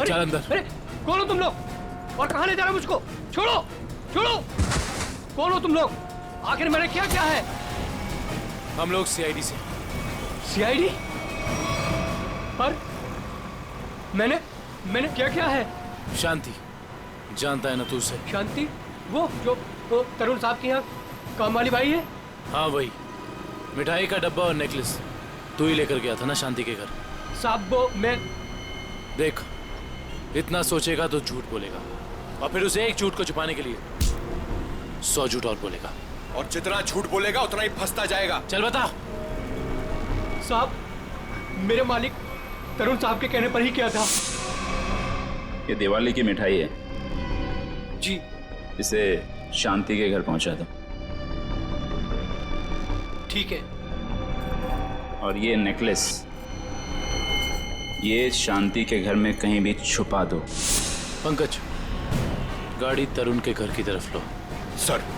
चल अंदर। अरे कौन हो तुम लोग और कहाँ ले जा रहे हो मुझको? छोड़ो छोड़ो, कौन हो तुम लोग? आखिर मैंने क्या क्या है? हम लोग सीआईडी से। सीआईडी? पर मैंने क्या क्या है? शांति, जानता है ना तू उसे? शांति? वो जो तरुण साहब के यहाँ काम वाली बाई है? हाँ वही, मिठाई का डब्बा और नेकलेस तू ही लेकर गया था ना शांति के घर। साहब वो मैं देख, इतना सोचेगा तो झूठ बोलेगा, और फिर उसे एक झूठ को छुपाने के लिए 100 झूठ और बोलेगा, और जितना झूठ बोलेगा उतना ही फंसता जाएगा। चल बता। साहब, मेरे मालिक तरुण साहब के कहने पर ही किया था। ये दिवाली की मिठाई है जी। इसे शांति के घर पहुंचा दो। ठीक है। और ये नेकलेस ये शांति के घर में कहीं भी छुपा दो। पंकज, गाड़ी तरुण के घर की तरफ लो। Sir.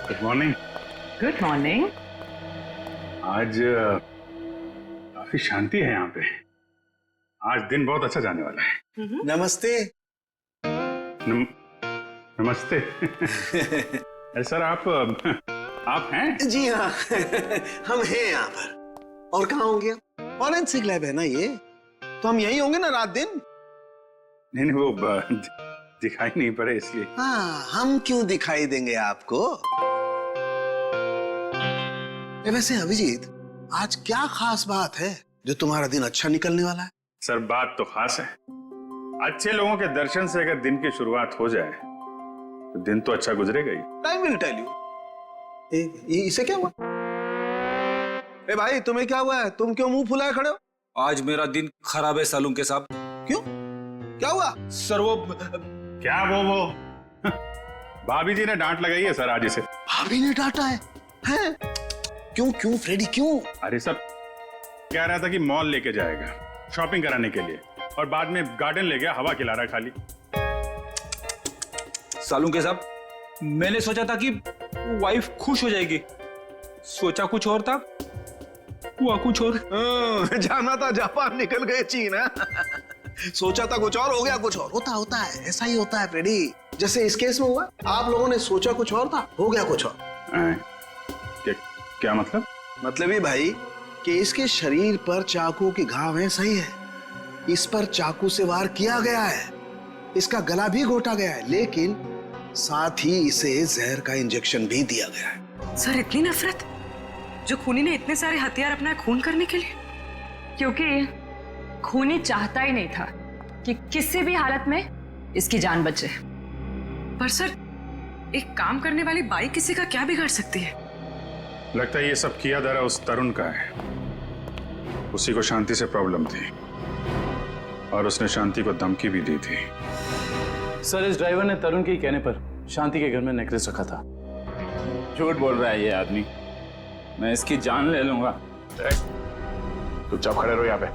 Good morning. Good morning. आज काफी शांति है यहाँ पे। आज दिन बहुत अच्छा जाने वाला है। नमस्ते। नमस्ते। अरे सर, आप हैं? जी हाँ। हम हैं यहाँ पर। और कहाँ होंगे? फॉरेंसिक लैब है ना ये, तो हम यहीं होंगे ना रात दिन। नहीं, वो दिखाई नहीं पड़े इसलिए। हाँ, हम क्यों दिखाई देंगे आपको? वैसे अभिजीत, आज क्या खास बात है जो तुम्हारा दिन अच्छा निकलने वाला है? सर, बात तो खास है। अच्छे लोगों के दर्शन से अगर दिन की शुरुआत हो जाए तो दिन तो अच्छा गुजरेगा ही। Time will tell you. इसे क्या हुआ? ए भाई, तुम्हें क्या हुआ है? तुम क्यों मुंह फुलाए खड़े हो? आज मेरा दिन खराब है सालून के साहब। क्यों? क्या हुआ? सर वो क्या वो भाभी जी ने डांट लगाई है सर आज इसे। भाभी ने डांटा है? हैं? क्यों फ्रेडी क्यों? अरे सब कह रहा था कि मॉल लेके जाएगा शॉपिंग कराने के लिए, और बाद में गार्डन ले गया, हवा खिला रहा खाली। सालून के साहब, मैंने सोचा था कि वाइफ खुश हो जाएगी, सोचा कुछ और था, हुआ कुछ और। जाना था जापान, निकल गए चीन। सोचा था कुछ और, हो गया कुछ और। होता है, ऐसा ही होता है फ्रेडी। जैसे इस केस में हुआ, आप लोगों ने सोचा कुछ और था, हो गया कुछ और। क्या मतलब? मतलब ये भाई कि इसके शरीर पर चाकू के घाव हैं, सही है। इस पर चाकू से वार किया गया है, इसका गला भी घोटा गया है, लेकिन साथ ही इसे जहर का इंजेक्शन भी दिया गया है। सर, इतनी नफरत जो खूनी ने इतने सारे हथियार अपनाए खून करने के लिए? क्योंकि खूनी चाहता ही नहीं था कि किसी भी हालत में इसकी जान बचे। पर सर, एक काम करने वाली बाई किसी का क्या बिगाड़ सकती है? लगता है ये सब किया धरा उस तरुण का है। उसी को शांति से प्रॉब्लम थी और उसने शांति को धमकी भी दी थी। सर, इस ड्राइवर ने तरुण के कहने पर शांति के घर में नेकलेस रखा था। झूठ बोल रहा है ये आदमी, मैं इसकी जान ले लूंगा। चुपचाप खड़े रहो यहाँ पे।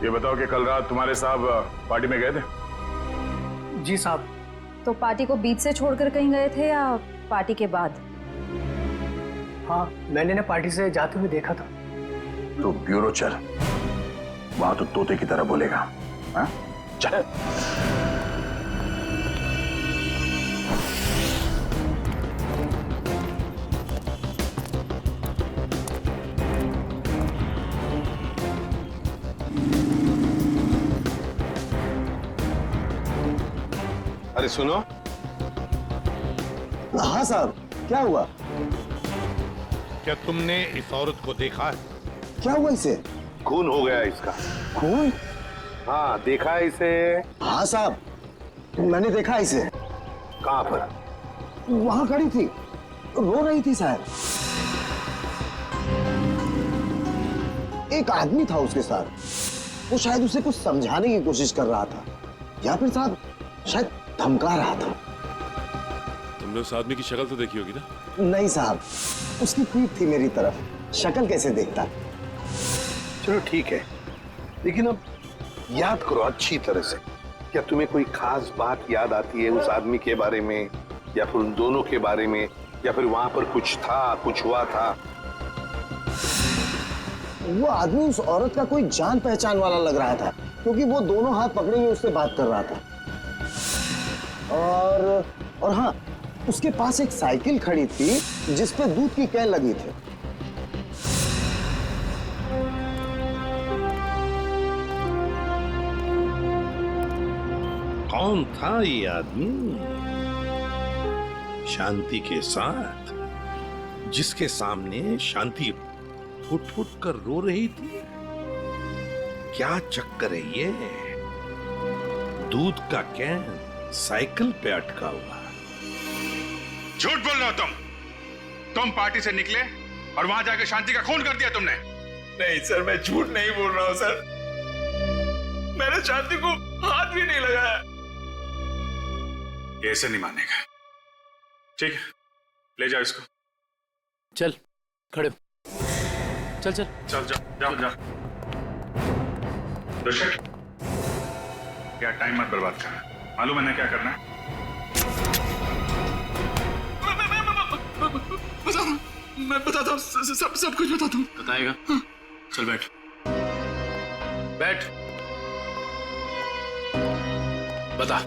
ये बताओ कि कल रात तुम्हारे साहब पार्टी में गए थे? जी साहब। तो पार्टी को बीच से छोड़कर कहीं गए थे या पार्टी के बाद? हाँ, मैंने ना पार्टी से जाते हुए देखा था। तो ब्यूरो चल, वहां तो तोते की तरह बोलेगा। हाँ? चल। अरे सुनो। हाँ साहब, क्या हुआ? क्या तुमने इस औरत को देखा है? क्या हुआ इसे? खून हो गया इसका। खून? हाँ, देखा है इसे? हाँ साहब, मैंने देखा इसे। कहाँ पर? वहां खड़ी थी, रो रही थी शायद। एक आदमी था उसके साथ, वो शायद उसे कुछ समझाने की कोशिश कर रहा था। या फिर साहब शायद धमका रहा था। तुमने उस आदमी की शक्ल तो देखी होगी ना? नहीं साहब, उसकी पीठ थी मेरी तरफ, शक्ल कैसे देखता। चलो ठीक है, लेकिन अब याद करो अच्छी तरह से। क्या तुम्हें कोई खास बात याद आती है उस आदमी के बारे में, या फिर उन दोनों के बारे में, या फिर वहां पर कुछ था, कुछ हुआ था? वो आदमी उस औरत का कोई जान पहचान वाला लग रहा था, क्योंकि वो दोनों हाथ पकड़े हुए उससे बात कर रहा था। और हाँ, उसके पास एक साइकिल खड़ी थी जिस पे दूध की कैन लगी थी। कौन था ये आदमी शांति के साथ, जिसके सामने शांति फुट फुट कर रो रही थी? क्या चक्कर है ये? दूध का कैन साइकिल पे अटका हुआ। झूठ बोल रहे हो तुम पार्टी से निकले और वहां जाके शांति का खून कर दिया तुमने। नहीं सर, मैं झूठ नहीं बोल रहा हूँ सर। मैंने शांति को हाथ भी नहीं लगाया। ये ऐसे नहीं मानेगा। ठीक है, ले जाओ इसको। चल खड़े हो। चल चल चल जाओ जाओ। दुष्यंत, क्या टाइम मत बर्बाद करना, मालूम है ना क्या करना है? मैं बताता हूँ, सब कुछ बताता हूँ। बताएगा? चल बैठ बैठ, बता।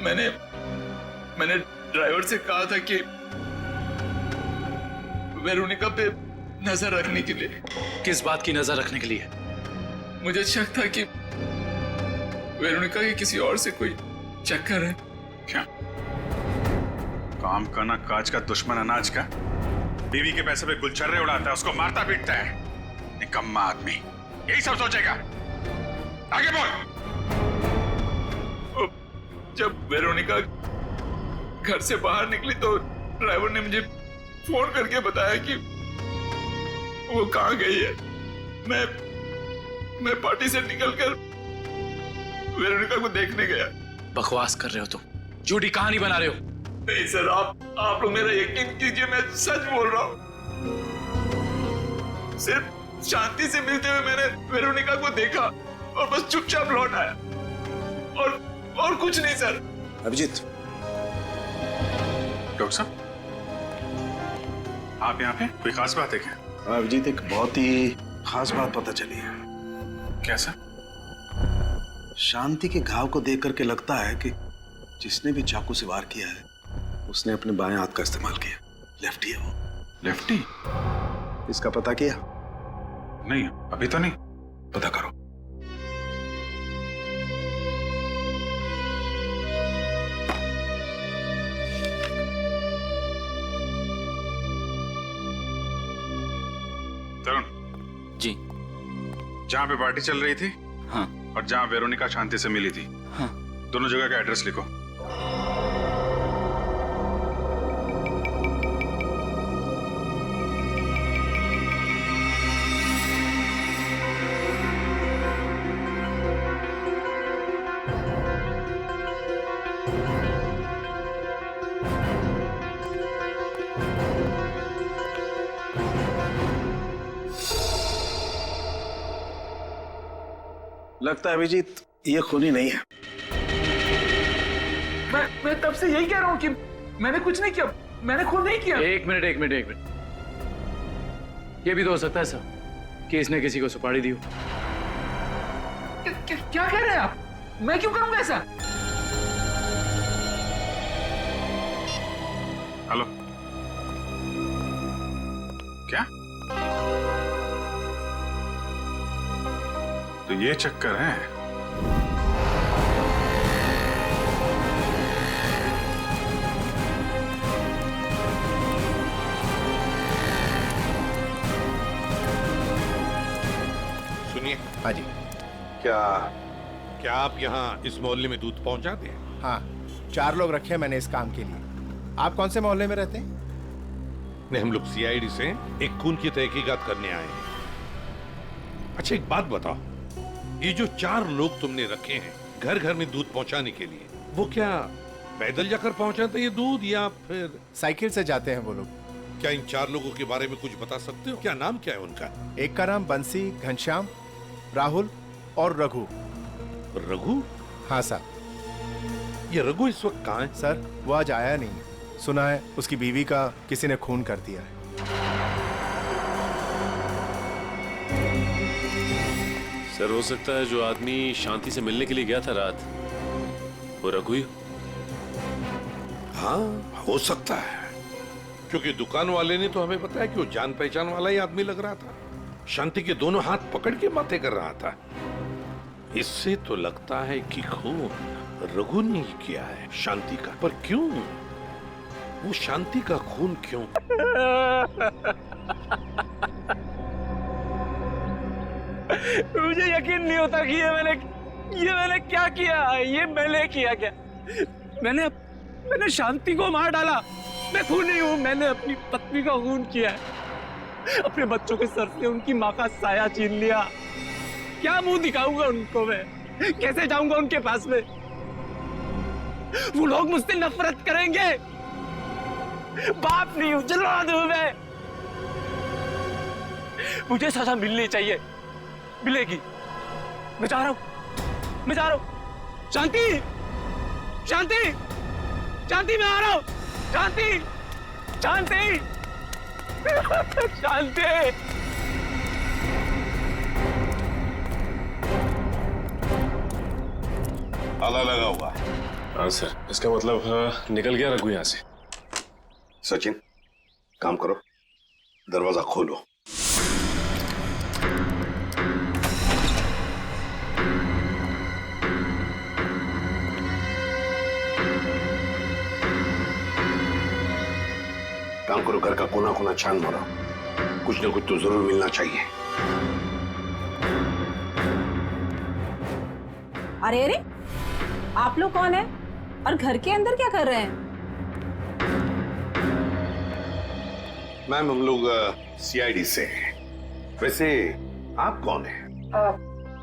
मैंने ड्राइवर से कहा था कि वेरोनिका पे नजर रखने के लिए। किस बात की नजर रखने के लिए? मुझे शक था कि वेरोनिका के किसी और से कोई चक्कर है। क्या काम का ना काज का दुश्मन अनाज का, बीवी के पैसे पे गुलछर्रे उड़ाता है, उसको मारता पीटता है। निकम्मा आदमी, यही सब सोचेगा। आगे बोल। जब वेरोनिका घर से बाहर निकली तो ड्राइवर ने मुझे फोन करके बताया कि वो कहाँ गई है। मैं पार्टी से निकलकर वेरोनिका को देखने गया। बकवास कर रहे हो तुम, झूठी कहानी बना रहे हो। नहीं सर, आप लोग मेरा यकीन कीजिए, मैं सच बोल रहा हूँ। सिर्फ शांति से मिलते हुए मैंने वेरोनिका को देखा और बस चुपचाप लौट आया, और कुछ नहीं सर। अभिजीत, डॉक्टर साहब, आप यहाँ पे कोई खास बात है क्या? अभिजीत, एक बहुत ही खास बात पता चली है। कैसा? शांति के घाव को देख करके लगता है कि जिसने भी चाकू से वार किया है उसने अपने बाएं हाथ का इस्तेमाल किया। लेफ्टी है वो। लेफ्टी? इसका पता किया? नहीं, अभी तो नहीं। पता करो। तरुण जी। जहां पे पार्टी चल रही थी, हाँ, और जहां वेरोनिका शांति से मिली थी, हाँ, दोनों जगह का एड्रेस लिखो। लगता है अभिजीत ये खूनी नहीं है। मैं तब से यही कह रहा हूँ कि मैंने कुछ नहीं किया, मैंने खून नहीं किया। एक मिनट। ये भी तो हो सकता है सर कि इसने किसी को सुपारी दी हो। क्या कह रहे हैं आप? मैं क्यों करूंगा ऐसा? हेलो, क्या? तो ये चक्कर है। सुनिए। हाँ जी। क्या आप यहाँ इस मोहल्ले में दूध पहुंचाते हैं? हाँ, 4 लोग रखे हैं मैंने इस काम के लिए। आप कौन से मोहल्ले में रहते हैं? नहीं, हम लोग सीआईडी से एक खून की तहकीकात करने आए हैं। अच्छा, एक बात बताओ, ये जो 4 लोग तुमने रखे हैं घर घर में दूध पहुंचाने के लिए, वो क्या पैदल जाकर पहुंचाते हैं ये दूध या फिर साइकिल से जाते हैं वो लोग। क्या इन 4 लोगों के बारे में कुछ बता सकते हो? क्या नाम क्या है उनका? एक का नाम बंसी, घनश्याम, राहुल और रघु। रघु? हाँ साहब। ये रघु इस वक्त कहाँ है? सर वो आज आया नहीं, सुना है उसकी बीवी का किसी ने खून कर दिया है। सर हो सकता है जो आदमी शांति से मिलने के लिए गया था रात, वो रघु ही हो। हाँ हो सकता है, क्योंकि दुकान वाले ने तो हमें बताया कि वो जान पहचान वाला ही आदमी लग रहा था। शांति के दोनों हाथ पकड़ के बातें कर रहा था। इससे तो लगता है कि खून रघु ने ही किया है शांति का। पर क्यों? वो शांति का खून क्यों? मुझे यकीन नहीं होता कि ये मैंने क्या किया। ये मैंने किया क्या? मैंने शांति को मार डाला। मैं खूनी हूँ। मैंने अपनी पत्नी का खून किया है। अपने बच्चों के सर से उनकी माँ का साया छीन लिया। क्या मुंह दिखाऊंगा उनको मैं? कैसे जाऊंगा उनके पास में? वो लोग मुझसे नफरत करेंगे। बाप नहीं हूं, जल्लाद हूं मैं। मुझे सजा मिलनी चाहिए, मिलेगी। मैं जा रहा हूं। शांति, मैं आ रहा हूं। शांति। ताला लगा हुआ है। हाँ सर, इसका मतलब निकल गया रघु यहाँ से। सचिन काम करो, दरवाजा खोलो। काम करो, घर का कोना कोना छान मारो। कुछ ना कुछ तो जरूर मिलना चाहिए। अरे आप लोग कौन है और घर के अंदर क्या कर रहे हैं? मैम हम लोग सीआईडी से हैं। वैसे आप कौन हैं?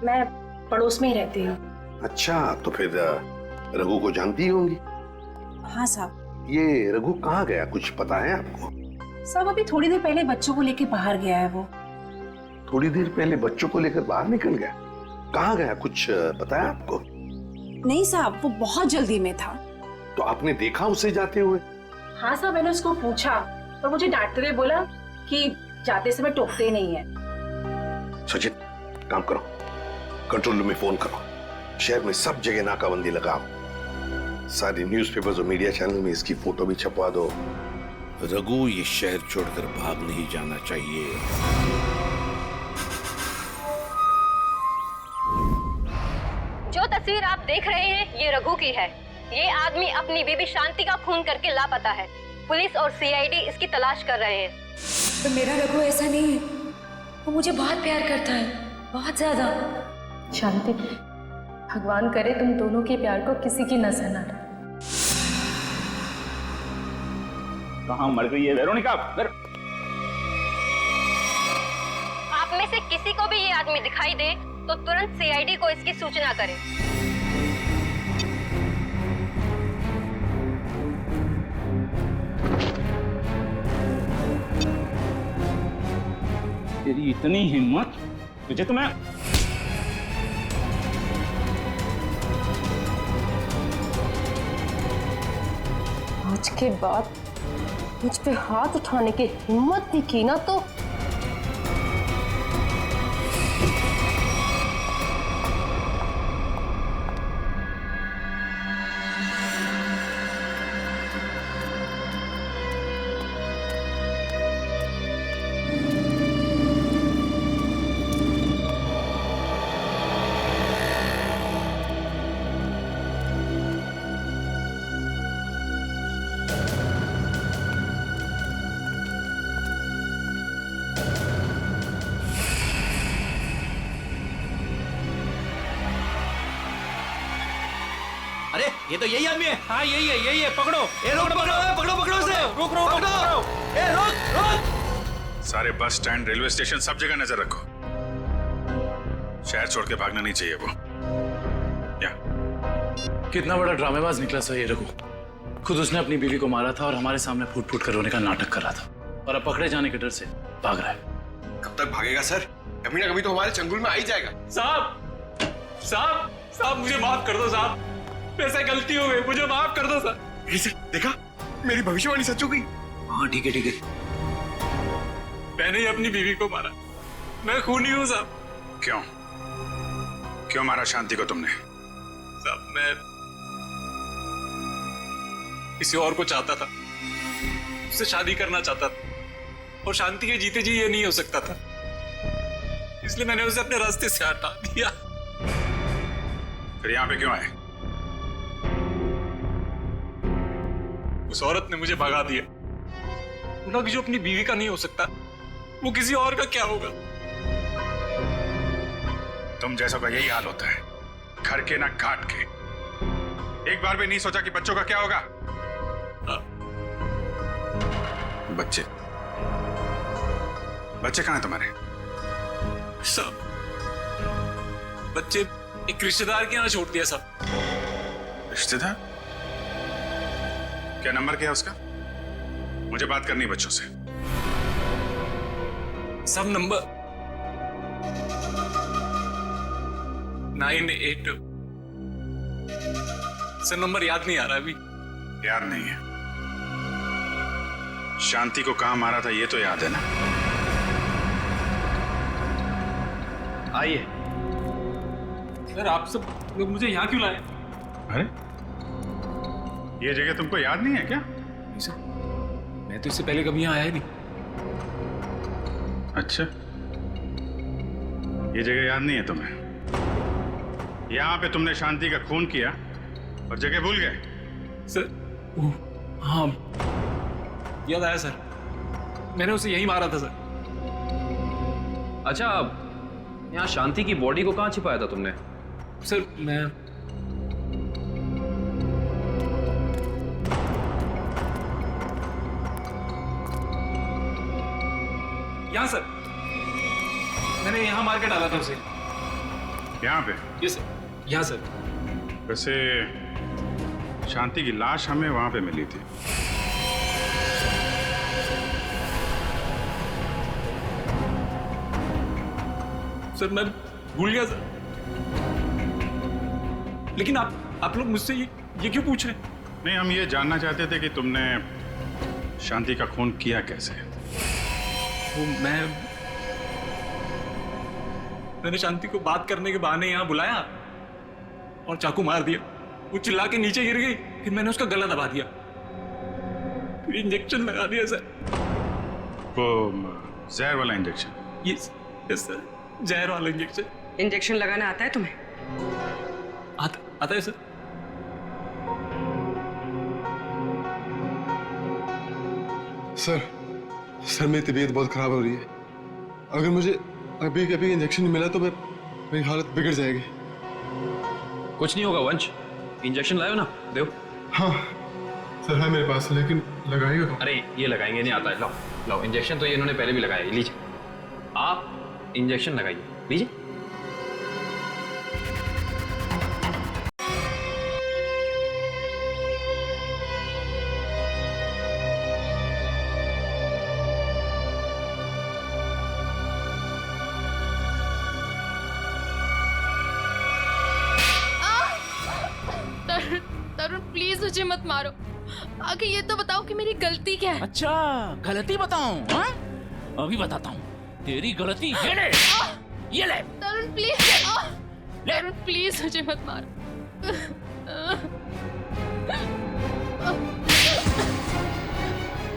मैं पड़ोस में ही रहती हूँ। अच्छा, तो फिर रघु को जानती होंगी। हाँ साहब। ये रघु कहाँ गया, कुछ पता है आपको? साहब अभी थोड़ी देर पहले बच्चों को लेके बाहर गया है वो। थोड़ी देर पहले बच्चों को लेकर बाहर निकल गया? कहाँ गया, कुछ पता है आपको? नहीं साहब, वो बहुत जल्दी में था। तो आपने देखा उसे जाते हुए? हाँ साहब, मैंने उसको पूछा और मुझे डांटते हुए बोला कि जाते समय टोकते नहीं है। सचिन काम करो, कंट्रोल रूम में फोन करो। शहर में सब जगह नाकाबंदी लगाओ। सारे न्यूज़पेपर्स और मीडिया चैनल में इसकी फोटो भी छपवा दो। रघु ये शहर छोड़कर भाग नहीं जाना चाहिए। जो तस्वीर आप देख रहे हैं ये रघु की है। ये आदमी अपनी बीबी शांति का खून करके लापता है। पुलिस और सीआईडी इसकी तलाश कर रहे हैं। तो मेरा रघु ऐसा नहीं है, वो मुझे बहुत प्यार करता है, बहुत ज्यादा। शांति, भगवान करे तुम दोनों के प्यार को किसी की नजर ना लगे। कहाँ मर गई है वेरोनिका? आप में से किसी को भी ये आदमी दिखाई दे तो तुरंत सीआईडी को इसकी सूचना करें। तेरी इतनी हिम्मत, तुझे तो मैं आज के बाद मुझ पे हाथ उठाने की हिम्मत दिखी ना तो अरे ये तो यही आदमी है। हाँ यही है। पकड़ो, पकड़ो इसे। रुक। सारे बस स्टैंड, रेलवे स्टेशन, सब जगह नजर रखो। शहर छोड़ के भागना नहीं चाहिए वो। क्या कितना बड़ा ड्रामेबाज निकला सर ये रघु। खुद उसने अपनी बीवी को मारा था और हमारे सामने फूट फूट कर रोने का नाटक कर रहा था, और अब पकड़े जाने के डर से भाग रहा है। कब तक भागेगा सर? कभी ना कभी तो हमारे चंगुल में आ ही जाएगा। साहब साहब साहब मुझे माफ कर दो साहब, मेरे से गलती हो गई, मुझे माफ कर दो सर। देखा, मेरी भविष्यवाणी सच हो गई। हाँ ठीक है ठीक है, मैंने ही अपनी बीवी को मारा, मैं खूनी हूँ साहब। क्यों क्यों मारा शांति को तुमने? साहब मैं किसी और को चाहता था, उससे शादी करना चाहता था, और शांति के जीते जी ये नहीं हो सकता था, इसलिए मैंने उसे अपने रास्ते से हटा दिया। फिर यहाँ पे क्यों आए? उस औरत ने मुझे भगा दिया। उन्होंने कि जो अपनी बीवी का नहीं हो सकता वो किसी और का क्या होगा। तुम जैसों का यही हाल होता है, घर के ना घाट के। एक बार भी नहीं सोचा कि बच्चों का क्या होगा? बच्चे बच्चे कहाँ हैं तुम्हारे? सब बच्चे एक रिश्तेदार के यहाँ छोड़ दिया सब। रिश्तेदार? क्या नंबर क्या है उसका? मुझे बात करनी है बच्चों से। सब नंबर 98। सर नंबर याद नहीं आ रहा अभी। याद नहीं है? शांति को कहां मारा था ये तो याद है ना? आइए। सर आप सब लोग मुझे यहाँ क्यों लाए? अरे ये जगह तुमको याद नहीं है क्या? नहीं सर, मैं तो इससे पहले कभी यहाँ आया नहीं। अच्छा, ये जगह याद नहीं है तुम्हें? यहाँ पे तुमने शांति का खून किया और जगह भूल गए? सर हाँ याद आया सर, मैंने उसे यही मारा था सर। अच्छा, यहाँ शांति की बॉडी को कहाँ छिपाया था तुमने? सर मैं यहाँ सर, मैंने यहाँ मार के डाला था उसे। यहाँ पे? ये सर, यहाँ सर। वैसे शांति की लाश हमें वहां पे मिली थी। सर मैं भूल गया सर, लेकिन आप लोग मुझसे ये क्यों पूछ रहे हैं? नहीं, हम ये जानना चाहते थे कि तुमने शांति का खून किया कैसे? वो मैंने शांति को बात करने के बहाने यहाँ बुलाया और चाकू मार दिया। वो चिल्ला के नीचे गिर गई, फिर मैंने उसका गला दबा दिया, फिर इंजेक्शन लगा दिया सर। वो जहर वाला इंजेक्शन? यस सर, जहर वाला इंजेक्शन। इंजेक्शन लगाना आता है तुम्हें? आता है सर। सर मेरी तबीयत बहुत खराब हो रही है। अगर मुझे अभी कभी इंजेक्शन नहीं मिला तो मेरी हालत बिगड़ जाएगी। कुछ नहीं होगा वंश, इंजेक्शन लाओ ना, दो। हाँ सर है मेरे पास, लेकिन लगाएगा कौन? अरे ये लगाएंगे नहीं आता है, लाओ लाओ। इंजेक्शन तो ये इन्होंने पहले भी लगाया, लीजिए आप इंजेक्शन लगाइए, लीजिए। तरुण प्लीज मुझे मत मारो, आगे ये तो बताओ कि मेरी गलती क्या है। अच्छा गलती बताऊं? हाँ अभी बताता हूँ तेरी गलती। ये ले, ये ले। तरुण प्लीज, तरुण प्लीज मुझे मत मारो।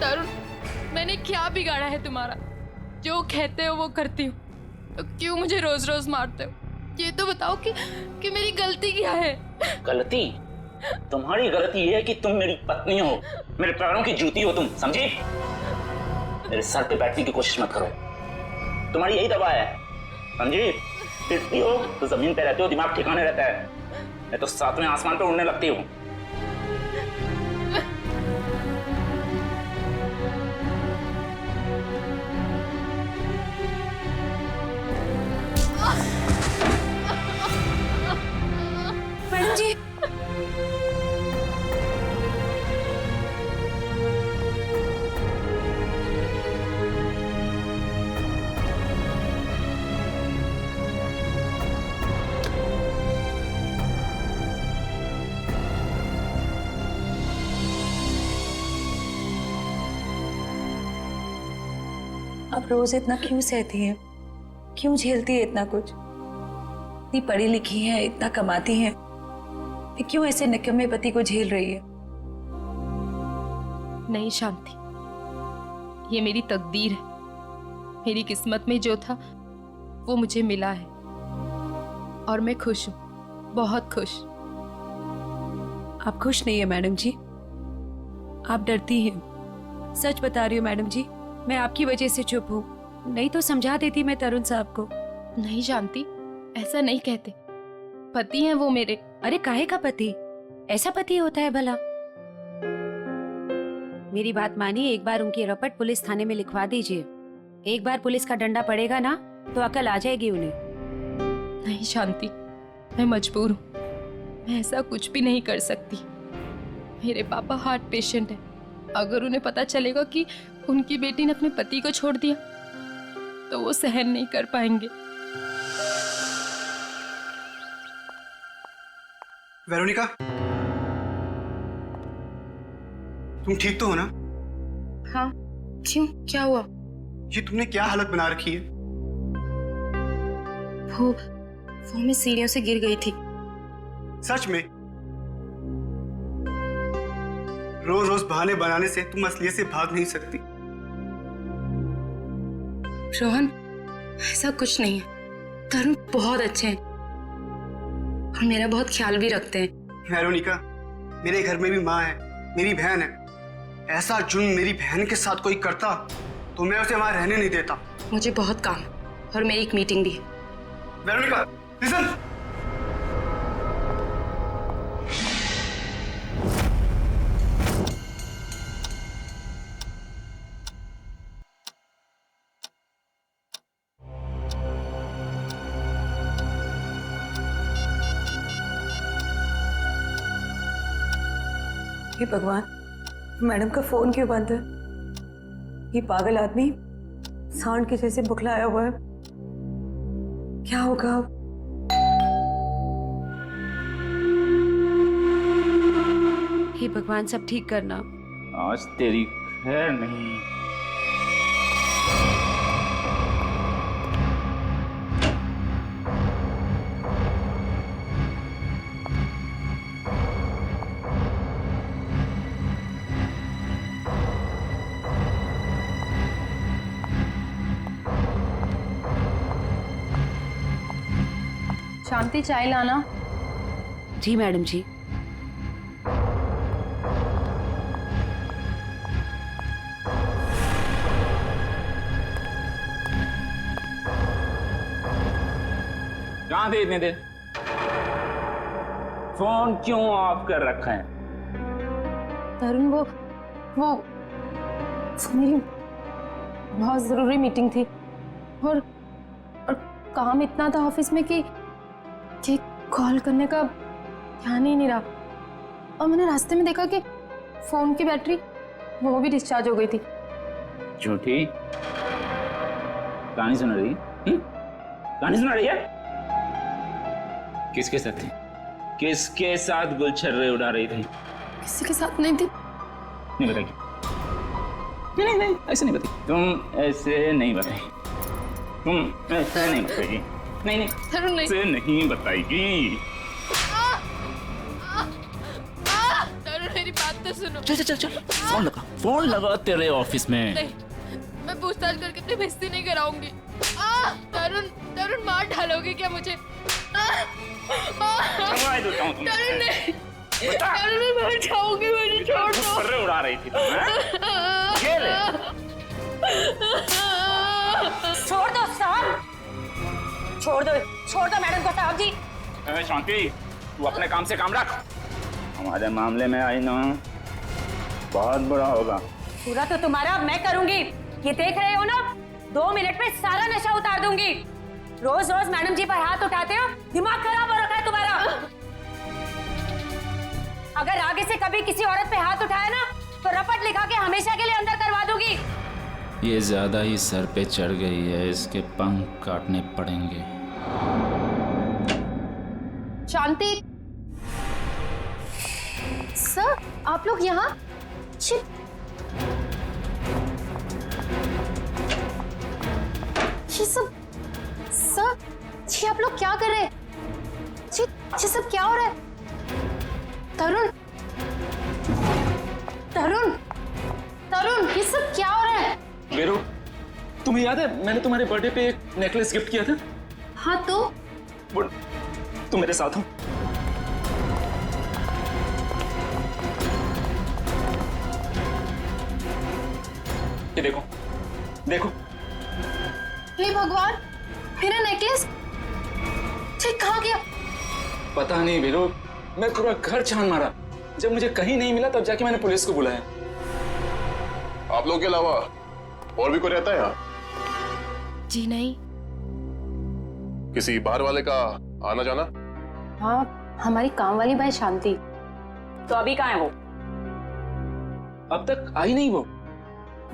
तरुण मैंने क्या बिगाड़ा है तुम्हारा? जो कहते हो वो करती हूँ, तो क्यों मुझे रोज रोज मारते हो? ये तो बताओ कि मेरी गलती क्या है? गलती? तुम्हारी गलती ये है कि तुम मेरी पत्नी हो, मेरे पैरों की जूती हो तुम, समझी? मेरे सर पे बैठने की कोशिश मत करो, तुम्हारी यही दवा है, समझी? फिरती हो तो जमीन पे रहते हो, दिमाग ठिकाने रहता है, मैं तो सातवें आसमान पे उड़ने लगती हूँ। आप रोज इतना क्यों सहती हैं? क्यों झेलती है इतना कुछ? इतनी पढ़ी लिखी हैं, इतना कमाती हैं, फिर क्यों ऐसे निकम्मे पति को झेल रही है? नहीं शांति, ये मेरी तकदीर है। मेरी किस्मत में जो था वो मुझे मिला है और मैं खुश हूँ, बहुत खुश। आप खुश नहीं है मैडम जी, आप डरती हैं। सच बता रही हूँ मैडम जी, मैं आपकी वजह से चुप हूँ, नहीं तो समझा देती मैं तरुण साहब को। नहीं शांति, ऐसा नहीं कहते, पति हैं वो मेरे। अरे काहे का पति? ऐसा पति होता है भला? मेरी बात मानिए, एक बार उनकी रपट पुलिस थाने में लिखवा दीजिए। एक बार पुलिस का डंडा पड़ेगा ना तो अकल आ जाएगी उन्हें। नहीं शांति, मैं मजबूर हूँ, मैं ऐसा कुछ भी नहीं कर सकती। मेरे पापा हार्ट पेशेंट है, अगर उन्हें पता चलेगा कि उनकी बेटी ने अपने पति को छोड़ दिया तो वो सहन नहीं कर पाएंगे। वेरोनिका, तुम ठीक तो हो ना? हाँ, क्यों, क्या हुआ? ये तुमने क्या हालत बना रखी है? वो मैं सीढ़ियों से गिर गई थी। सच में? रोज रोज बहाने बनाने से तुम असलियत से भाग नहीं सकती। रोहन, ऐसा कुछ नहीं है, तरुण बहुत अच्छे हैं और मेरा बहुत ख्याल भी रखते हैं। वेरोनिका, मेरे घर में भी माँ है, मेरी बहन है। ऐसा जुल्म मेरी बहन के साथ कोई करता तो मैं उसे वहां रहने नहीं देता। मुझे बहुत काम है और मेरी एक मीटिंग भी है। Veronica, listen. हे भगवान, मैडम का फोन क्यों बंद है? ये पागल आदमी सांड के जैसे बुखलाया हुआ है, क्या होगा अब? हे भगवान, सब ठीक करना। आज तेरी खैर नहीं। शांति, चाय लाना। जी मैडम जी। कहाँ थे इतने देर? फोन क्यों ऑफ कर रखा है? तरुण, वो मेरी बहुत जरूरी मीटिंग थी और काम इतना था ऑफिस में कि कॉल करने का ध्यान ही नहीं रहा। और मैंने रास्ते में देखा कि फोन की बैटरी वो भी डिस्चार्ज हो गई थी। झूठी कहानी सुना रही? कहानी सुना रही है? किसके साथ थी? किसके साथ गुलछर्रे उड़ा रही थी? किसी के साथ नहीं थी। नहीं बताएगी? नहीं ऐसे नहीं बताई। तुम ऐसे नहीं बताई। तुम ऐसे नहीं बताएगी। नहीं तरुण, नहीं। ऐसे नहीं बताएगी। तरुण, मेरी बात तो सुनो। चल फोन लगा तेरे ऑफिस में। नहीं, मैं पूछताछ करके अपनी बेइज्जती नहीं कराऊंगी। तरुण, मार डालोगे क्या मुझे? तरुण, नहीं। तरुण, मैं मर जाऊंगी, मुझे छोड़ दो। गुलछर्रे उड़ा रही थी तुम, हैं? ये ले। छोड़ दो साहब, छोड़ दो मैडम को साहब जी। शांति, तू अपने काम से काम रख। हमारे मामले में आई ना बहुत बड़ा होगा। पूरा तो तुम्हारा अब मैं करूंगी, ये देख रहे हो ना? 2 मिनट में सारा नशा उतार दूंगी। रोज रोज मैडम जी पर हाथ उठाते हो, दिमाग खराब हो रखा है तुम्हारा। अगर आगे से कभी किसी औरत पे हाथ उठाया ना तो रपट लिखा के हमेशा के लिए अंदर करवा दूंगी। ये ज्यादा ही सर पे चढ़ गई है, इसके पंख काटने पड़ेंगे। शांति सर, आप लोग यहाँ? ये सब सर, जी आप लोग क्या कर रहे हैं? जी ये सब क्या हो रहा है? तरुण, तरुण, तरुण, ये सब क्या हो रहा है? वीरू, तुम्हें याद है मैंने तुम्हारे बर्थडे पे एक नेकलेस गिफ्ट किया था? हाँ तो? वो तुम मेरे साथ हो। ये देखो, देखो। हे भगवान, मेरा नेकलेस ठीक कहाँ गया? पता नहीं वीरू, मैं पूरा घर छान मारा। जब मुझे कहीं नहीं मिला तब जाके मैंने पुलिस को बुलाया। आप लोगों के अलावा और भी कोई रहता है यहाँ? जी नहीं। किसी बाहर वाले का आना जाना? हाँ, हमारी काम वाली भाई शांति। तो अभी कहाँ है वो? अब तक आई नहीं वो।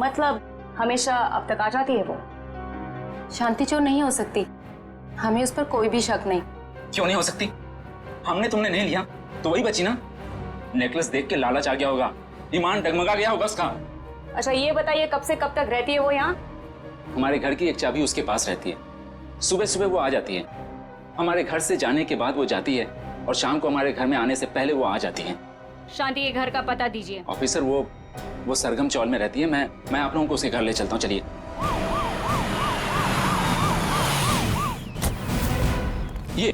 मतलब हमेशा अब तक आ जाती है वो। शांति चोर नहीं हो सकती, हमें उस पर कोई भी शक नहीं। क्यों नहीं हो सकती? हमने तुमने नहीं लिया तो वही बची ना। नेकलेस देख के लालच आ गया होगा, ईमान डगमगा गया होगा उसका। अच्छा ये बताइए कब से कब तक रहती है वो यहाँ? हमारे घर की एक चाबी उसके पास रहती है। सुबह सुबह वो आ जाती है, हमारे घर से जाने के बाद वो जाती है, और शाम को हमारे घर में आने से पहले वो आ जाती है। शांति के घर का पता दीजिए। ऑफिसर वो सरगम चौल में रहती है। मैं आप लोगों को उसके घर ले चलता हूँ, चलिए। ये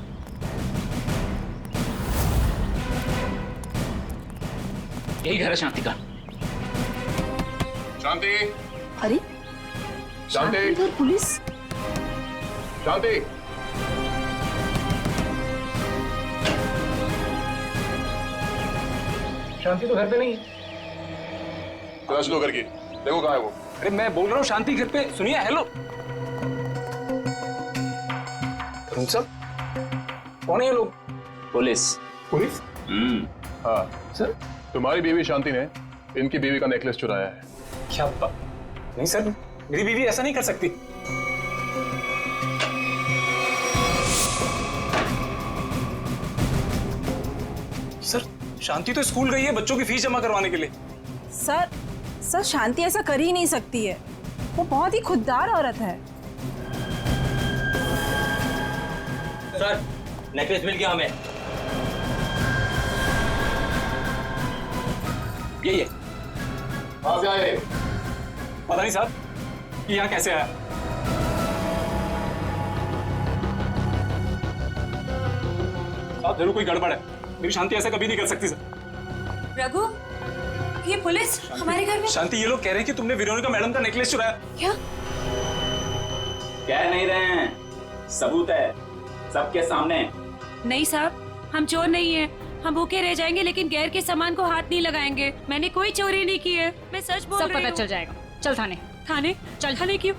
यही घर है शांति का। शांति, अरे शांति, पुलिस। शांति, शांति तो घर पे नहीं। तलाश लो करके, देखो कहाँ है वो। अरे मैं बोल रहा हूँ शांति घर पे। सुनिए, हेलो। तुम सब कौन है ये लोग? पुलिस। पुलिस? हाँ सर, तुम्हारी बीवी शांति ने इनकी बीवी का नेकलेस चुराया है। क्या बात? नहीं सर, मेरी बीवी ऐसा नहीं कर सकती। सर, शांति तो स्कूल गई है बच्चों की फीस जमा करवाने के लिए। सर शांति ऐसा कर ही नहीं सकती है, वो बहुत ही खुददार औरत है। सर, नेकलेस मिल गया हमें। ये कहाँ से आए? पता नहीं साहब कि यहाँ कैसे आया। साहब जरूर कोई गड़बड़ है, मेरी शांति ऐसा कभी नहीं कर सकती सर। रघु, ये पुलिस हमारे घर में। शांति, ये लोग कह रहे हैं कि तुमने वेरोनिका मैडम का नेकलेस चुराया। क्या? कह नहीं रहे हैं, सबूत है सबके सामने। नहीं साहब, हम चोर नहीं है। हम भूखे रह जाएंगे लेकिन गैर के सामान को हाथ नहीं लगाएंगे। मैंने कोई चोरी नहीं की है, मैं सच बोल रही हूँ। सब पता चल जाएगा, चल थाने। थाने? चल थाने क्यों?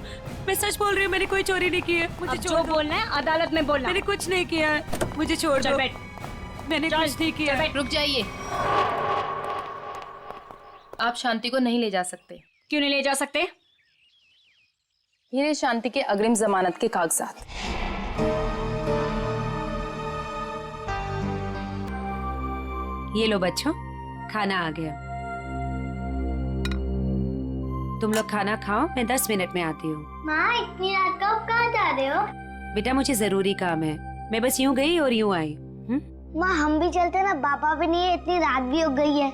मैं सच बोल रही हूँ, मैंने कोई चोरी नहीं की है। मुझे जो बोलना है अदालत में बोलना। मैंने कुछ नहीं किया है, मुझे छोड़ दो। मैंने कुछ नहीं किया। रुक जाइए, आप शांति को नहीं ले जा सकते। क्यों नहीं ले जा सकते? ये रहे शांति के अग्रिम जमानत के कागजात। ये लो बच्चों, खाना आ गया। तुम लोग खाना खाओ, मैं 10 मिनट में आती हूँ। माँ, इतनी रात को आप कहाँ जा रहे हो? बेटा मुझे जरूरी काम है, मैं बस यूं गई और यूं आई। माँ हम भी चलते ना, पापा भी नहीं है, इतनी रात भी हो गई है।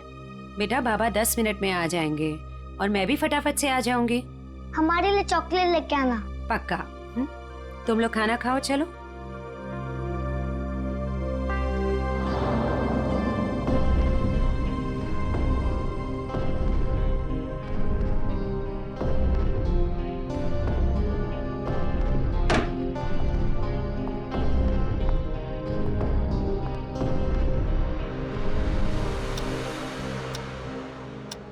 बेटा बाबा 10 मिनट में आ जाएंगे और मैं भी फटाफट से आ जाऊंगी। हमारे लिए चॉकलेट लेके आना। पक्का। तुम लोग खाना खाओ, चलो।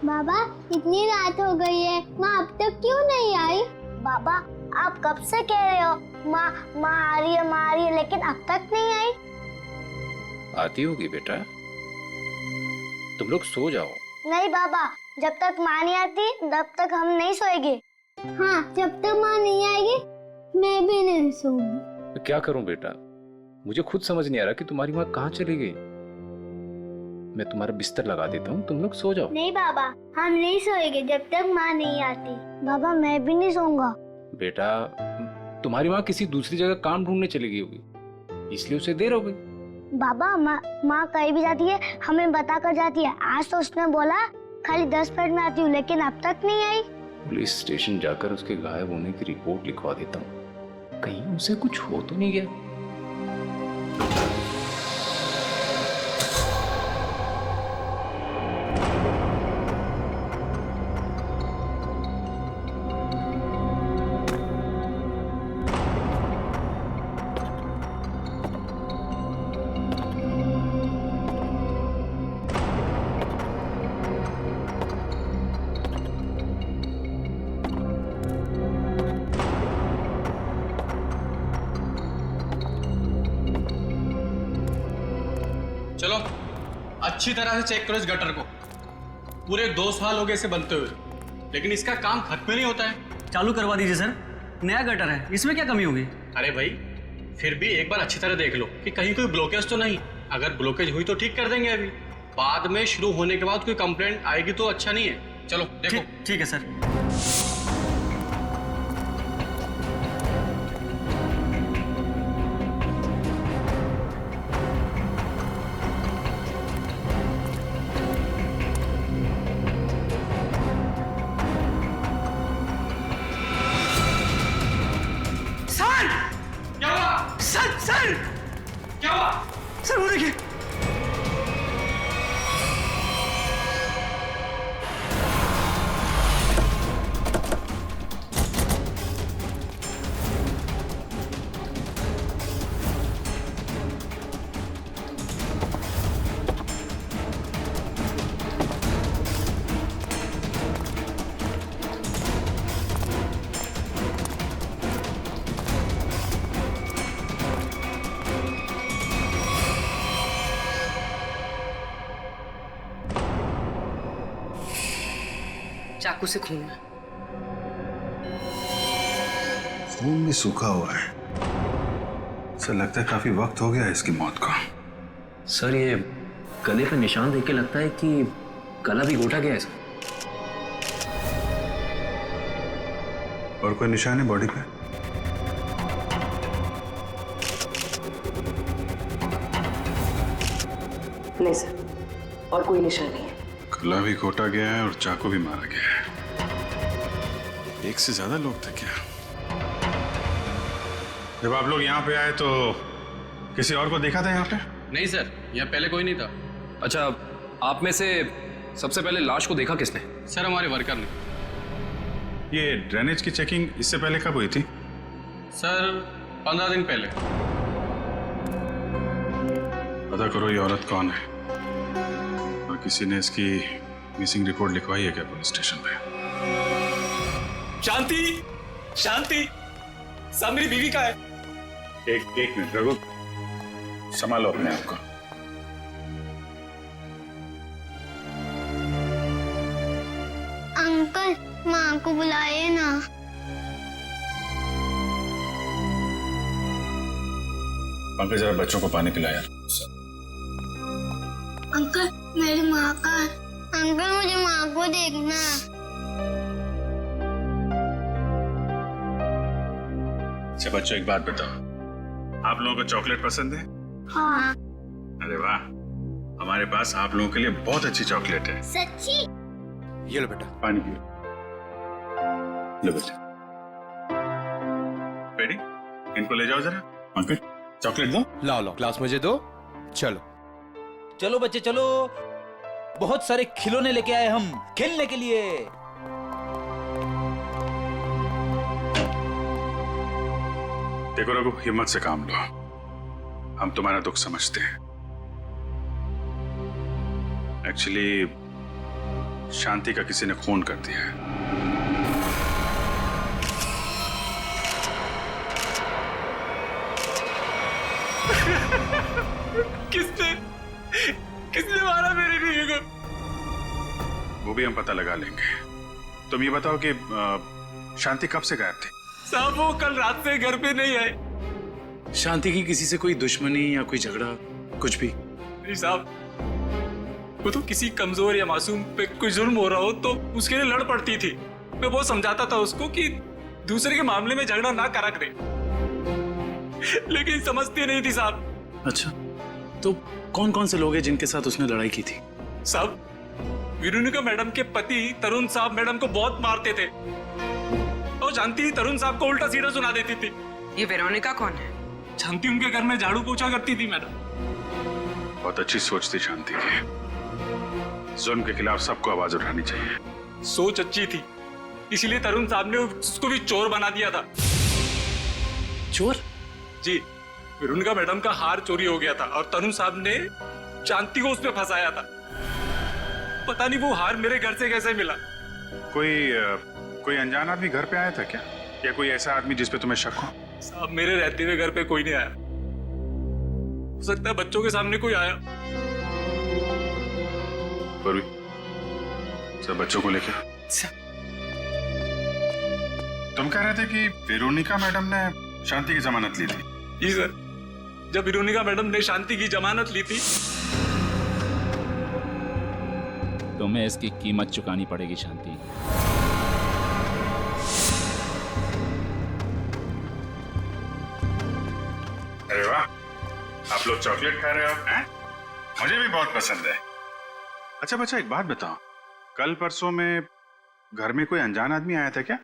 बाबा इतनी रात हो गई है, माँ अब तक क्यों नहीं आई? बाबा आप कब से कह रहे हो माँ माँ आ रही है, माँ आ रही है, लेकिन अब तक नहीं आई। आती होगी बेटा, तुम लोग सो जाओ। नहीं बाबा, जब तक माँ नहीं आती तब तक हम नहीं सोएंगे। हाँ, जब तक माँ नहीं आएगी मैं भी नहीं सोऊंगी। तो क्या करूं बेटा, मुझे खुद समझ नहीं आ रहा कि तुम्हारी माँ कहाँ चली गई। मैं तुम्हारा बिस्तर लगा देता हूँ, तुम लोग सो जाओ। नहीं बाबा, हम नहीं सोएंगे जब तक माँ नहीं आती। बाबा मैं भी नहीं सोऊंगा। बेटा तुम्हारी माँ किसी दूसरी जगह काम ढूंढने चली गई होगी, इसलिए उसे देर हो गई। बाबा माँ कहीं भी जाती है हमें बता कर जाती है। आज तो उसने बोला खाली 10 मिनट में आती हूँ, लेकिन अब तक नहीं आई। पुलिस स्टेशन जाकर उसके गायब होने की रिपोर्ट लिखवा देता हूँ, कहीं उसे कुछ हो तो नहीं गया। चलो अच्छी तरह से चेक करो इस गटर को। पूरे 2 साल हो गए इसे बनते हुए, लेकिन इसका काम खत्म नहीं होता है। चालू करवा दीजिए सर, नया गटर है, इसमें क्या कमी होगी? अरे भाई फिर भी एक बार अच्छी तरह देख लो कि कहीं कोई ब्लॉकेज तो नहीं। अगर ब्लॉकेज हुई तो ठीक कर देंगे, अभी बाद में शुरू होने के बाद कोई कंप्लेंट आएगी तो अच्छा नहीं है। चलो देखो। ठीक है सर। सर क्या हुआ? सर वो देखिए। चाकू से खून है। खून भी सूखा हुआ है। सर लगता है काफी वक्त हो गया है इसकी मौत को। सर ये गले पे निशान देख के लगता है कि गला भी घोटा गया है सर। और कोई निशान है बॉडी पे? नहीं सर, और कोई निशान नहीं है। गला भी घोटा गया है और चाकू भी मारा गया है। एक से ज्यादा लोग थे क्या? जब आप लोग यहाँ पे आए तो किसी और को देखा था यहाँ पे? नहीं सर, यहाँ पहले कोई नहीं था। अच्छा, आप में से सबसे पहले लाश को देखा किसने? सर हमारे वर्कर ने। ये ड्रेनेज की चेकिंग इससे पहले कब हुई थी? सर 15 दिन पहले। पता करो ये औरत कौन है और किसी ने इसकी मिसिंग रिपोर्ट लिखवाई है क्या पुलिस स्टेशन पे? शांति, शांति, सब मेरी बीवी का है। एक मिनट रघु, संभालो अपने आप को। अंकल माँ को बुलाइए ना। पंकज जरा बच्चों को पानी पिलाया। अंकल मेरी माँ का। अंकल मुझे माँ को देखना। अच्छा बच्चों एक बात बताओ, आप लोगों को चॉकलेट पसंद है? हाँ। अरे वाह, हमारे पास आप लोगों के लिए बहुत अच्छी चॉकलेट है। सच्ची? ये लो बेटा पानी पियो। लो बेटा, बेटी इनको ले जाओ जरा। अंकल चॉकलेट दो। लाओ लाओ, ग्लास मुझे दो। चलो चलो बच्चे चलो, बहुत सारे खिलौने लेके आए हम खेलने के लिए। देखो रघु, हिम्मत से काम लो, हम तुम्हारा दुख समझते हैं। एक्चुअली शांति का किसी ने खून कर दिया है। किसने मारा मेरी बीवी को? वो भी हम पता लगा लेंगे। तुम ये बताओ कि शांति कब से गायब थी? साहब वो कल रात से घर पे नहीं आए। शांति की किसी से कोई दुश्मनी या कोई झगड़ा कुछ भी? नहीं साहब, वो तो किसी कमजोर या मासूम पे कोई जुल्म हो रहा हो तो उसके लिए लड़ पड़ती थी। मैं बहुत समझाता था उसको कि दूसरे के मामले में झगड़ा ना करा करे। लेकिन समझती नहीं थी साहब। अच्छा, तो कौन कौन से लोग हैं जिनके साथ उसने लड़ाई की थी? साहब, वेरोनिका मैडम के पति तरुण साहब मैडम को बहुत मारते थे और शांति तरुण साहब को उल्टा सीधा सुना देती थी। ये वेरोनिका कौन है? शांति उनके घर में झाड़ू पोछा करती थी मैडम। बहुत अच्छी सोच थी शांति की। जुल्म के खिलाफ सबको आवाज उठानी चाहिए। सोच अच्छी थी, इसलिए तरुण साहब ने उसको भी चोर बना दिया था। चोर? जी, वेरोनिका मैडम का हार चोरी हो गया था और तरुण साहब ने शांति को उसमें फंसाया था। पता नहीं वो हार मेरे घर से कैसे मिला। कोई अनजान आदमी घर पे आया था क्या, या कोई ऐसा आदमी जिस पे तुम्हें शक हो? साहब, मेरे रहते हुए घर पे कोई नहीं आया। हो सकता है बच्चों के सामने कोई आया। पूर्वी, सब बच्चों को लेकर। तुम कह रहे थे कि वेरोनिका मैडम ने शांति की जमानत ली थी? जी सर, जब वेरोनिका मैडम ने शांति की जमानत ली थी। तुम्हें इसकी कीमत चुकानी पड़ेगी शांति। अरे वाह, आप लोग चॉकलेट खा रहे हो हैं? मुझे भी बहुत पसंद है। अच्छा बच्चा, एक बात बताओ, कल परसों में घर में कोई अनजान आदमी आया था क्या,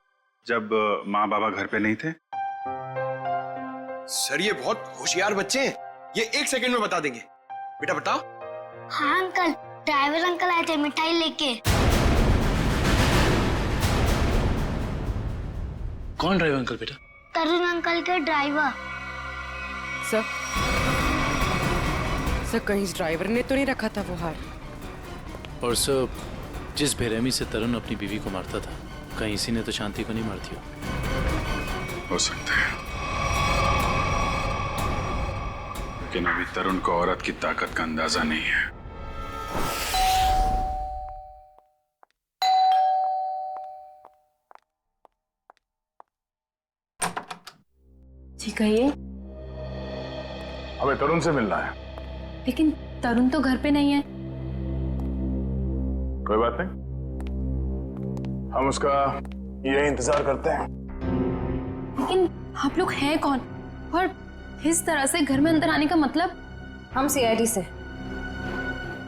जब माँ बाबा घर पे नहीं थे? सर, ये बहुत होशियार बच्चे हैं, ये 1 सेकंड में बता देंगे। बेटा बताओ। हाँ अंकल, ड्राइवर अंकल आए थे मिठाई लेके। कौन ड्राइवर अंकल बेटा? तरुण अंकल के ड्राइवर। सर, कहीं इस ड्राइवर ने तो नहीं रखा था वो हार? और सर, जिस बेरहमी से तरुण अपनी बीवी को मारता था, कहीं इसी ने तो शांति को नहीं मारती हो सकता है, लेकिन अभी तरुण को औरत की ताकत का अंदाजा नहीं है। जी कहिए। हमें तरुण से मिलना है। लेकिन तरुण तो घर पे नहीं है। कोई बात नहीं, हम उसका यही इंतजार करते हैं। लेकिन आप लोग हैं कौन और इस तरह से घर में अंदर आने का मतलब? हम सीआईडी से।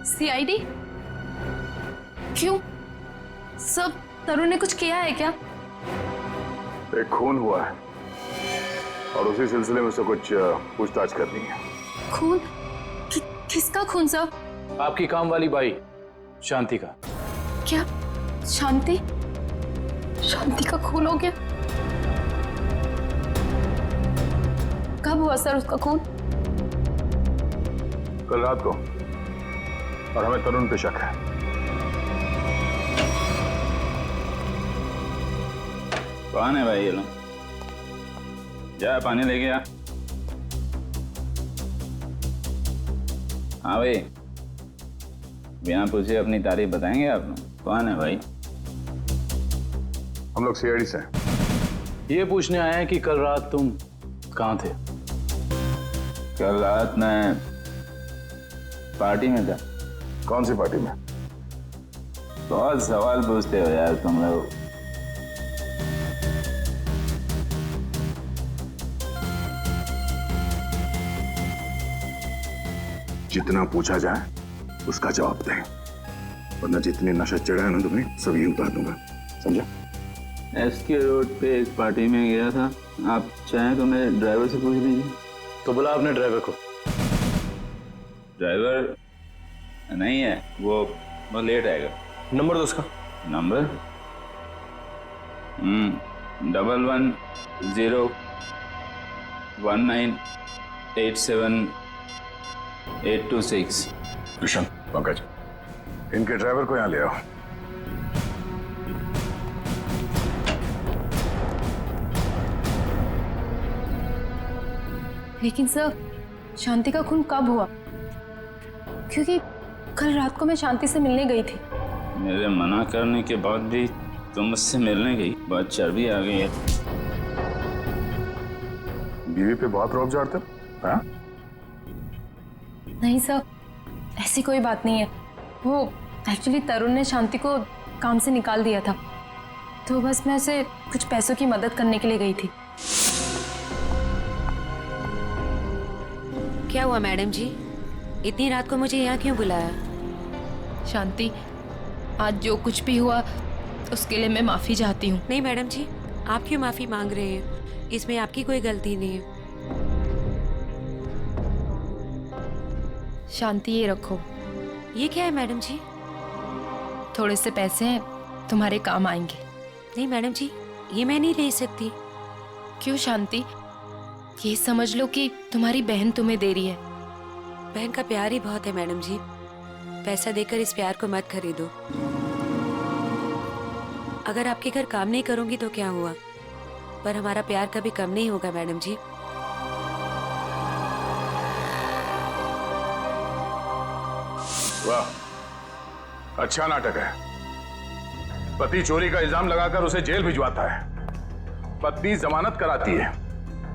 सीआईडी? क्यों? सब तरुण ने कुछ किया है क्या? एक खून हुआ है और उसी सिलसिले में उससे कुछ पूछताछ करनी है। खून? किसका खून सर? आपकी काम वाली बाई शांति का। क्या शांति? शांति का खून हो गया? कब हुआ सर उसका खून? कल रात को, और हमें तरुण पे शक है। कौन है भाई ये लोग? जा पानी लेके आ। हाँ भाई, बिना पूछे अपनी तारीफ बताएंगे आप लोग? कौन है भाई? हम लोग सीआईडी से हैं। ये पूछने आए हैं कि कल रात तुम कहाँ थे? कल रात मैं पार्टी में था। कौन सी पार्टी में? बहुत सवाल पूछते हो यार तुम लोग। जितना पूछा जाए उसका जवाब दें, वरना जितने नशा चढ़ा है ना तुम्हें, सब यही उतार दूंगा, समझा? एसके रोड पे एक पार्टी में गया था। आप चाहें तो मेरे ड्राइवर से पूछ लीजिए। तो बुला अपने ड्राइवर को। ड्राइवर नहीं है, वो बहुत लेट आएगा। नंबर दो उसका। नंबर 111019878226। कृष्ण, पंकज, इनके ड्राइवर को यहाँ ले आओ। लेकिन सर, शांति का खून कब हुआ? क्योंकि कल रात को मैं शांति से मिलने गई थी। मेरे मना करने के बाद भी तुम मुझसे मिलने गई? बहुत चर्बी आ गई है। बीवी पे बहुत रौब झाड़ते हैं? नहीं सर, ऐसी कोई बात नहीं है। वो एक्चुअली तरुण ने शांति को काम से निकाल दिया था, तो बस मैं उसे कुछ पैसों की मदद करने के लिए गई थी। क्या हुआ मैडम जी? इतनी रात को मुझे यहाँ क्यों बुलाया? शांति, आज जो कुछ भी हुआ उसके लिए मैं माफी चाहती हूँ। नहीं मैडम जी, आप क्यों माफी मांग रहे हैं? इसमें आपकी कोई गलती नहीं है। शांति, ये रखो। ये क्या है मैडम जी? थोड़े से पैसे हैं, तुम्हारे काम आएंगे। नहीं मैडम जी, ये मैं नहीं ले सकती। क्यों शांति? ये समझ लो कि तुम्हारी बहन तुम्हें दे रही है। बहन का प्यार ही बहुत है मैडम जी। पैसा देकर इस प्यार को मत खरीदो। अगर आपके घर काम नहीं करूंगी तो क्या हुआ, पर हमारा प्यार कभी कम नहीं होगा मैडम जी। वाह, अच्छा नाटक है। पति चोरी का इल्जाम लगाकर उसे जेल भिजवाता है, पत्नी जमानत कराती है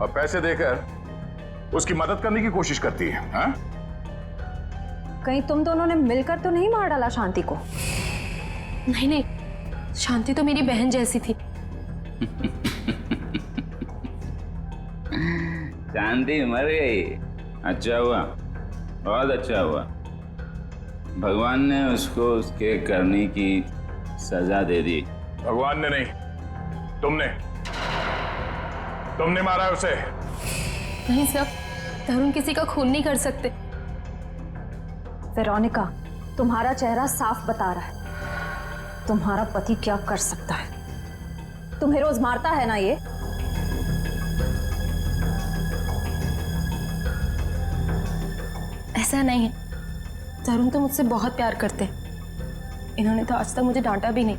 और पैसे देकर उसकी मदद करने की कोशिश करती है। हाँ? कहीं तुम दोनों ने मिलकर तो नहीं मार डाला शांति को? नहीं नहीं, शांति तो मेरी बहन जैसी थी। शांति मर गई, अच्छा हुआ, बहुत अच्छा हुआ। भगवान ने उसको उसके करने की सजा दे दी। भगवान ने नहीं, तुमने मारा है उसे। नहीं सर, तरुण किसी का खून नहीं कर सकते। वेरोनिका, तुम्हारा चेहरा साफ बता रहा है तुम्हारा पति क्या कर सकता है। तुम्हें रोज मारता है ना ये? ऐसा नहीं है, तरुण तो मुझसे बहुत प्यार करते हैं। इन्होंने तो आज तक मुझे डांटा भी नहीं।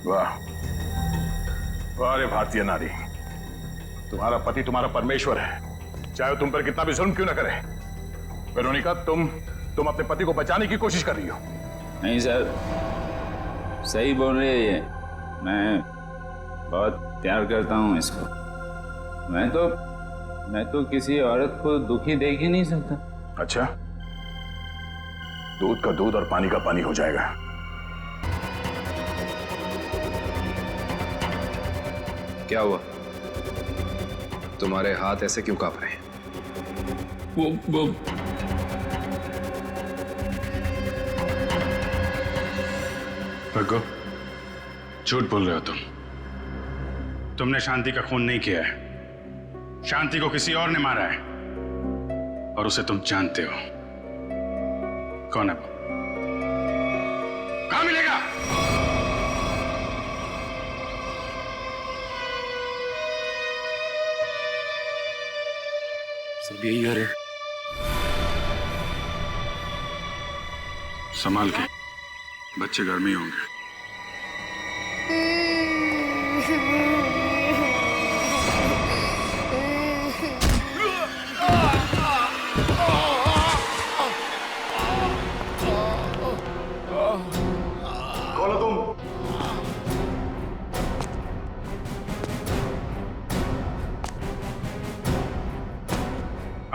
वाह वाह रे भारतीय नारी, तुम्हारा पति तुम्हारा परमेश्वर है, चाहे वो तुम पर कितना भी जुल्म क्यों ना करे। वेरोनिका, तुम अपने पति को बचाने की कोशिश कर रही हो। नहीं सर, सही बोल रही है ये। मैं बहुत प्यार करता हूँ इसको। मैं तो किसी औरत को दुखी देख ही नहीं सकता। अच्छा, दूध का दूध और पानी का पानी हो जाएगा। क्या हुआ? तुम्हारे हाथ ऐसे क्यों कांप रहे हैं? वो भगो, झूठ बोल रहे हो तुमने शांति का खून नहीं किया है। शांति को किसी और ने मारा है और उसे तुम जानते हो। कौन है वो? कहां मिलेगा? सब यही घर है। संभाल के, बच्चे घर में ही होंगे।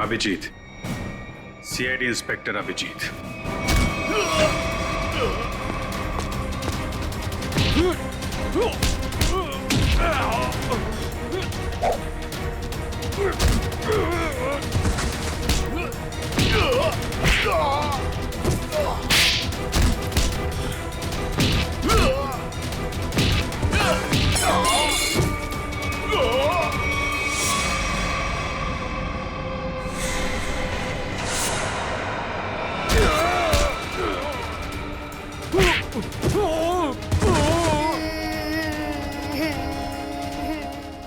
Abhijit, CID inspector Abhijit.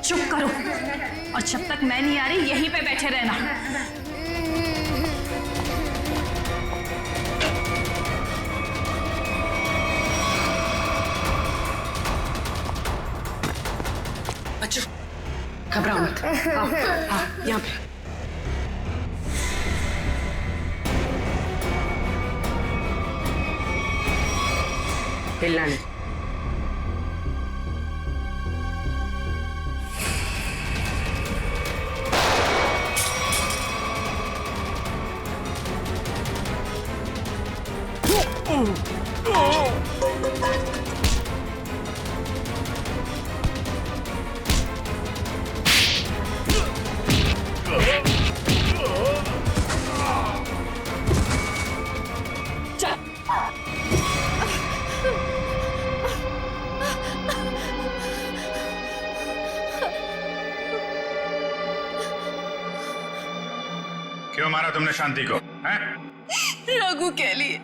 चुप करो, और जब तक मैं नहीं आ रही यहीं पे बैठे रहना। बच्चों, घबराओ मत। आओ, यहाँ पे। हिलना नहीं। क्यों मारा तुमने शांति को? हैं? रघु के लिए।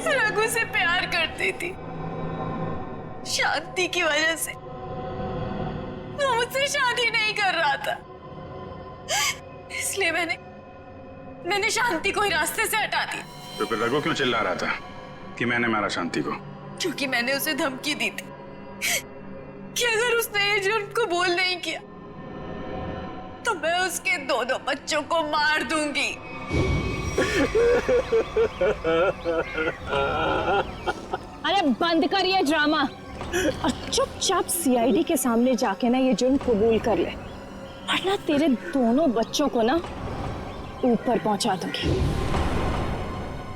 रघु से प्यार करती थी, शांति की वजह से वो मुझसे शादी नहीं कर रहा था, इसलिए मैंने शांति को ही रास्ते से हटा दी। तो फिर रघु क्यों चिल्ला रहा था कि मैंने मारा शांति को? क्योंकि मैंने उसे धमकी दी थी कि अगर उसने ये जुर्म को बोल नहीं किया तो मैं उसके दोनों बच्चों को मार दूंगी। अरे बंद कर ये ड्रामा और चुपचाप सीआईडी के सामने जाके ना ये जुर्म कबूल कर ले, वरना तेरे दोनों बच्चों को ना ऊपर पहुंचा दूंगी।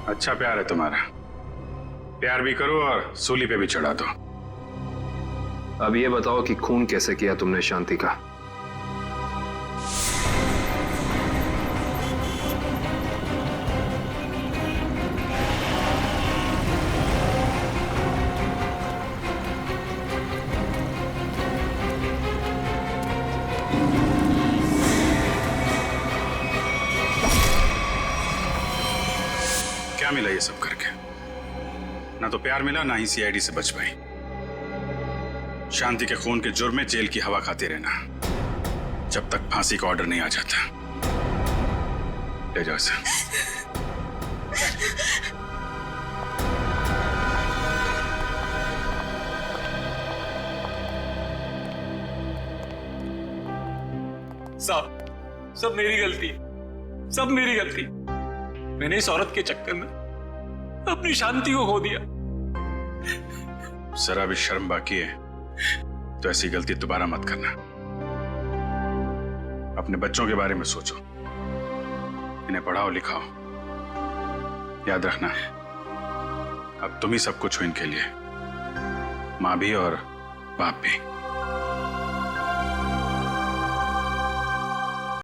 अच्छा प्यार है तुम्हारा, प्यार भी करो और सूली पे भी चढ़ा दो। अब ये बताओ कि खून कैसे किया तुमने शांति का? क्या मिला ये सब करके? ना तो प्यार मिला, ना ही सीआईडी से बच पाई। शांति के खून के जुर्म में जेल की हवा खाते रहना जब तक फांसी का ऑर्डर नहीं आ जाता। ले जाओ इसे। सब मेरी गलती, सब मेरी गलती। मैंने इस औरत के चक्कर में अपनी शांति को खो दिया। जरा भी शर्म बाकी है तो ऐसी गलती दोबारा मत करना। अपने बच्चों के बारे में सोचो, इन्हें पढ़ाओ लिखाओ। याद रखना अब तुम ही सब कुछ हो इनके लिए, माँ भी और बाप भी।